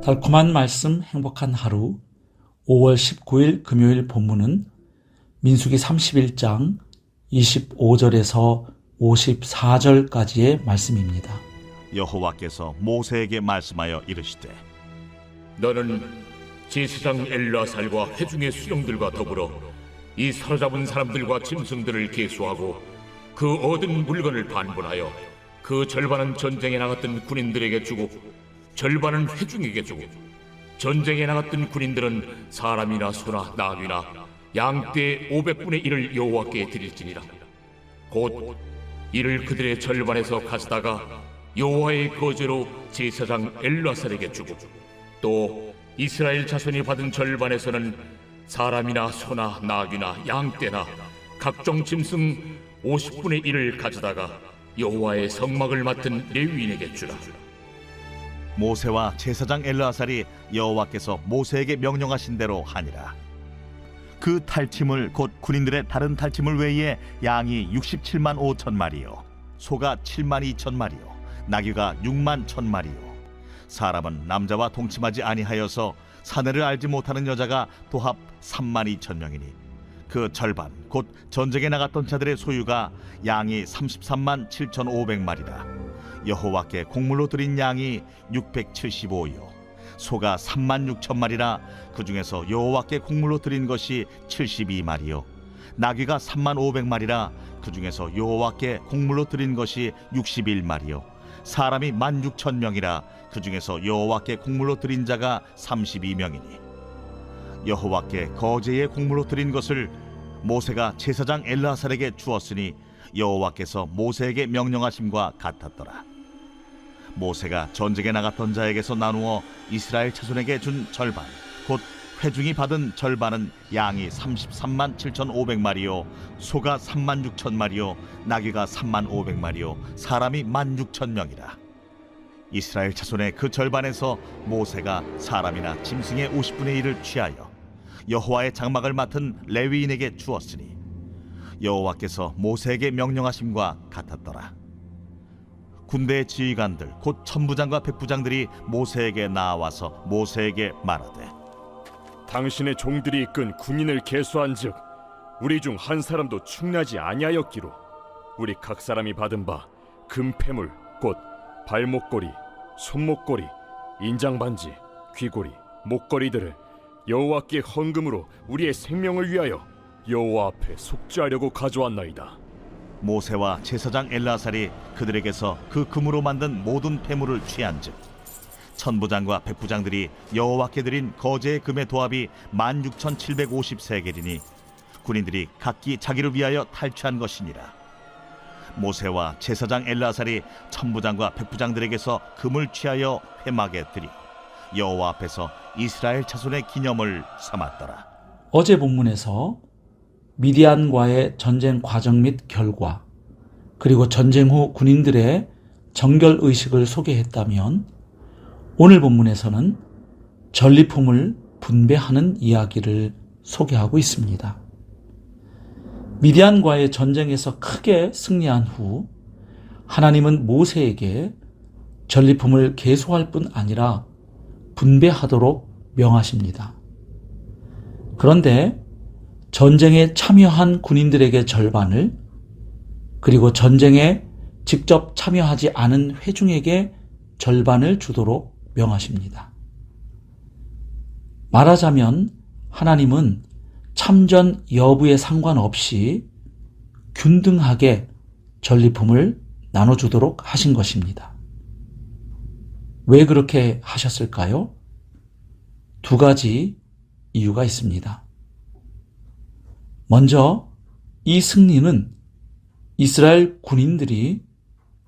달콤한 말씀 행복한 하루 5월 19일 금요일 본문은 민수기 31장 25절에서 54절까지의 말씀입니다. 여호와께서 모세에게 말씀하여 이르시되 너는 제사장 엘르아살과 회중의 수령들과 더불어 이 사로잡은 사람들과 짐승들을 계수하고 그 얻은 물건을 반분하여 그 절반은 전쟁에 나갔던 군인들에게 주고 절반은 회중에게 주고 전쟁에 나갔던 군인들은 사람이나 소나 나귀나 양떼 500분의 1을 여호와께 드릴지니라. 곧 이를 그들의 절반에서 가져다가 여호와의 거제로 제사장 엘르아살에게 주고 또 이스라엘 자손이 받은 절반에서는 사람이나 소나 나귀나 양떼나 각종 짐승 50분의 1을 가져다가 여호와의 성막을 맡은 레위인에게 주라. 모세와 제사장 엘르아살이 여호와께서 모세에게 명령하신 대로 하니라. 그 탈취물 곧 군인들의 다른 탈취물 외에 양이 67만 5천 마리요 소가 7만 2천 마리요 나귀가 6만 1천 마리요 사람은 남자와 동침하지 아니하여서 사내를 알지 못하는 여자가 도합 3만 2천 명이니 그 절반 곧 전쟁에 나갔던 자들의 소유가 양이 33만 7,500마리라. 여호와께 곡물로 드린 양이 675요 소가 3만 6천 마리라. 그 중에서 여호와께 곡물로 드린 것이 72마리요 나귀가 3만 500마리라. 그 중에서 여호와께 곡물로 드린 것이 61마리요 사람이 16,000명이라. 그 중에서 여호와께 곡물로 드린 자가 32명이니 여호와께 거제의 곡물로 드린 것을 모세가 제사장 엘르아살에게 주었으니 여호와께서 모세에게 명령하심과 같았더라. 모세가 전쟁에 나갔던 자에게서 나누어 이스라엘 자손에게 준 절반 곧 회중이 받은 절반은 양이 33만 7,500마리요 소가 3만 6천 마리요 나귀가 3만 500마리요 사람이 16,000명이라. 이스라엘 자손의 그 절반에서 모세가 사람이나 짐승의 50분의 1을 취하여 여호와의 장막을 맡은 레위인에게 주었으니 여호와께서 모세에게 명령하심과 같았더라. 군대의 지휘관들 곧 천부장과 백부장들이 모세에게 나와서 모세에게 말하되 당신의 종들이 이끈 군인을 계수한즉 우리 중 한 사람도 충나지 아니하였기로 우리 각 사람이 받은 바 금패물 곧 발목걸이, 손목걸이, 인장반지, 귀걸이, 목걸이들을 여호와께 헌금으로 우리의 생명을 위하여 여호와 앞에 속죄하려고 가져왔나이다. 모세와 제사장 엘르아살이 그들에게서 그 금으로 만든 모든 패물을 취한즉 천부장과 백부장들이 여호와께 드린 거제의 금의 도합이 16,750세겔이니 군인들이 각기 자기를 위하여 탈취한 것이니라. 모세와 제사장 엘르아살이 천부장과 백부장들에게서 금을 취하여 회막에 드리고 여호와 앞에서 이스라엘 자손의 기념을 삼았더라. 어제 본문에서 미디안과의 전쟁 과정 및 결과, 그리고 전쟁 후 군인들의 정결의식을 소개했다면 오늘 본문에서는 전리품을 분배하는 이야기를 소개하고 있습니다. 미디안과의 전쟁에서 크게 승리한 후 하나님은 모세에게 전리품을 계수할 뿐 아니라 분배하도록 명하십니다. 그런데 전쟁에 참여한 군인들에게 절반을, 그리고 전쟁에 직접 참여하지 않은 회중에게 절반을 주도록 명하십니다. 말하자면 하나님은 참전 여부에 상관없이 균등하게 전리품을 나눠주도록 하신 것입니다. 왜 그렇게 하셨을까요? 두 가지 이유가 있습니다. 먼저 이 승리는 이스라엘 군인들이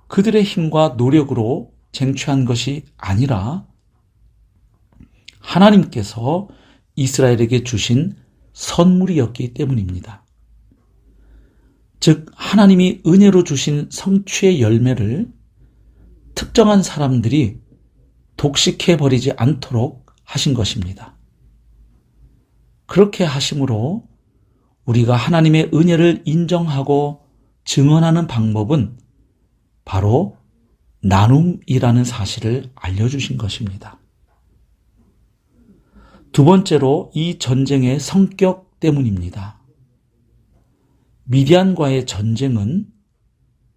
그들의 힘과 노력으로 쟁취한 것이 아니라 하나님께서 이스라엘에게 주신 선물이었기 때문입니다. 즉 하나님이 은혜로 주신 성취의 열매를 특정한 사람들이 독식해버리지 않도록 하신 것입니다. 그렇게 하심으로 우리가 하나님의 은혜를 인정하고 증언하는 방법은 바로 나눔이라는 사실을 알려주신 것입니다. 두 번째로 이 전쟁의 성격 때문입니다. 미디안과의 전쟁은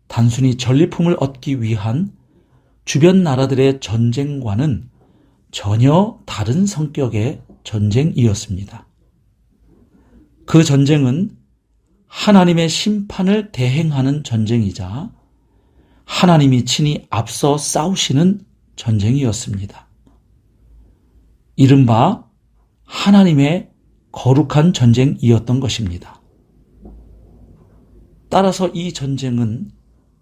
단순히 전리품을 얻기 위한 주변 나라들의 전쟁과는 전혀 다른 성격의 전쟁이었습니다. 그 전쟁은 하나님의 심판을 대행하는 전쟁이자 하나님이 친히 앞서 싸우시는 전쟁이었습니다. 이른바 하나님의 거룩한 전쟁이었던 것입니다. 따라서 이 전쟁은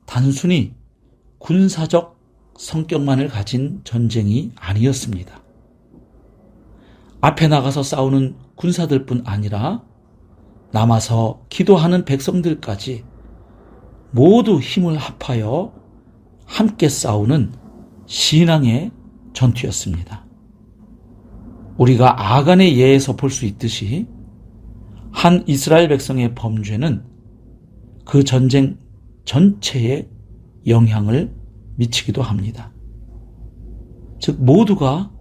단순히 군사적 성격만을 가진 전쟁이 아니었습니다. 앞에 나가서 싸우는 군사들뿐 아니라 남아서 기도하는 백성들까지 모두 힘을 합하여 함께 싸우는 신앙의 전투였습니다. 우리가 아간의 예에서 볼 수 있듯이 한 이스라엘 백성의 범죄는 그 전쟁 전체에 영향을 미치기도 합니다. 즉 모두가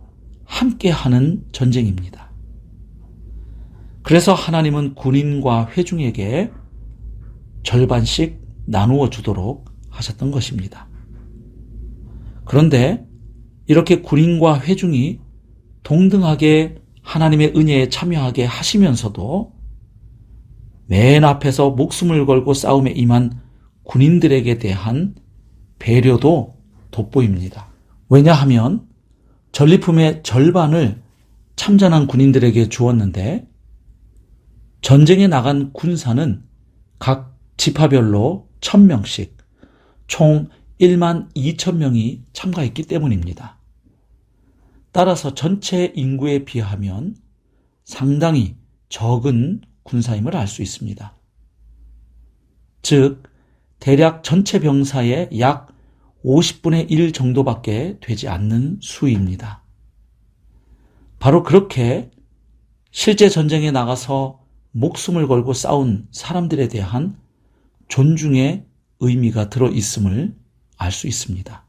함께하는 전쟁입니다. 그래서 하나님은 군인과 회중에게 절반씩 나누어 주도록 하셨던 것입니다. 그런데 이렇게 군인과 회중이 동등하게 하나님의 은혜에 참여하게 하시면서도 맨 앞에서 목숨을 걸고 싸움에 임한 군인들에게 대한 배려도 돋보입니다. 왜냐하면 전리품의 절반을 참전한 군인들에게 주었는데 전쟁에 나간 군사는 각 지파별로 1000명씩 총 12,000명이 참가했기 때문입니다. 따라서 전체 인구에 비하면 상당히 적은 군사임을 알 수 있습니다. 즉 대략 전체 병사의 약 50분의 1 정도밖에 되지 않는 수입니다. 바로 그렇게 실제 전쟁에 나가서 목숨을 걸고 싸운 사람들에 대한 존중의 의미가 들어 있음을 알 수 있습니다.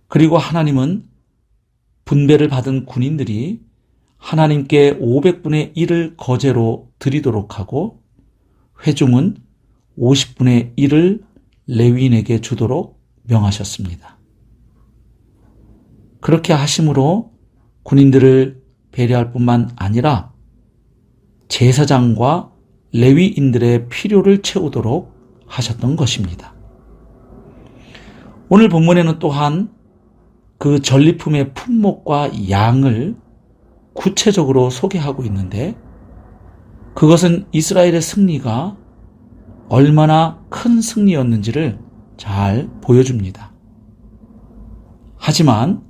그리고 하나님은 분배를 받은 군인들이 하나님께 500분의 1을 거제로 드리도록 하고 회중은 50분의 1을 레위인에게 주도록 명하셨습니다. 그렇게 하심으로 군인들을 배려할 뿐만 아니라 제사장과 레위인들의 필요를 채우도록 하셨던 것입니다. 오늘 본문에는 또한 그 전리품의 품목과 양을 구체적으로 소개하고 있는데 그것은 이스라엘의 승리가 얼마나 큰 승리였는지를 잘 보여줍니다. 하지만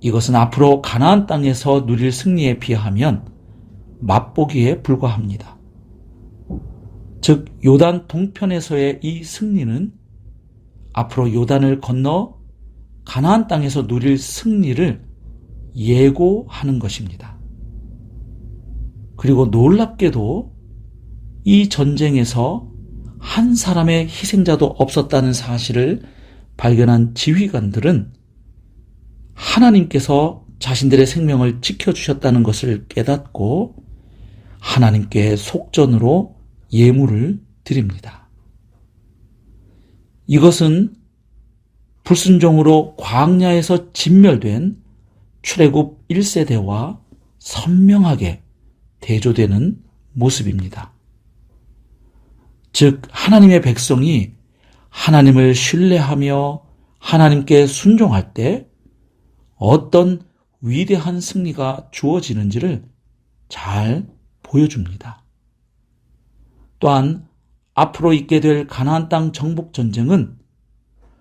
이것은 앞으로 가나안 땅에서 누릴 승리에 비하면 맛보기에 불과합니다. 즉 요단 동편에서의 이 승리는 앞으로 요단을 건너 가나안 땅에서 누릴 승리를 예고하는 것입니다. 그리고 놀랍게도 이 전쟁에서 한 사람의 희생자도 없었다는 사실을 발견한 지휘관들은 하나님께서 자신들의 생명을 지켜주셨다는 것을 깨닫고 하나님께 속전으로 예물을 드립니다. 이것은 불순종으로 광야에서 진멸된 출애굽 1세대와 선명하게 대조되는 모습입니다. 즉 하나님의 백성이 하나님을 신뢰하며 하나님께 순종할 때 어떤 위대한 승리가 주어지는지를 잘 보여줍니다. 또한 앞으로 있게 될 가나안 땅 정복 전쟁은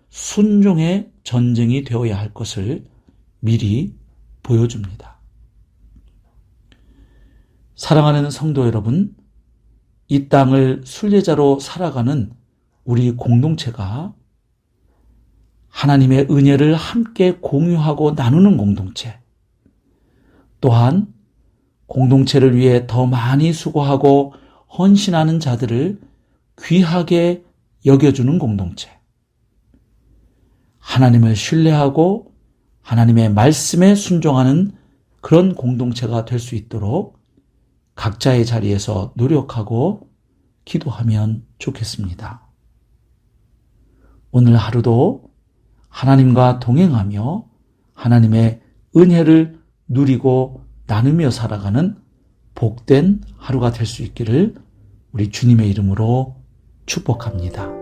순종의 전쟁이 되어야 할 것을 미리 보여줍니다. 사랑하는 성도 여러분, 이 땅을 순례자로 살아가는 우리 공동체가 하나님의 은혜를 함께 공유하고 나누는 공동체, 또한 공동체를 위해 더 많이 수고하고 헌신하는 자들을 귀하게 여겨주는 공동체, 하나님을 신뢰하고 하나님의 말씀에 순종하는 그런 공동체가 될 수 있도록 각자의 자리에서 노력하고 기도하면 좋겠습니다. 오늘 하루도 하나님과 동행하며 하나님의 은혜를 누리고 나누며 살아가는 복된 하루가 될 수 있기를 우리 주님의 이름으로 축복합니다.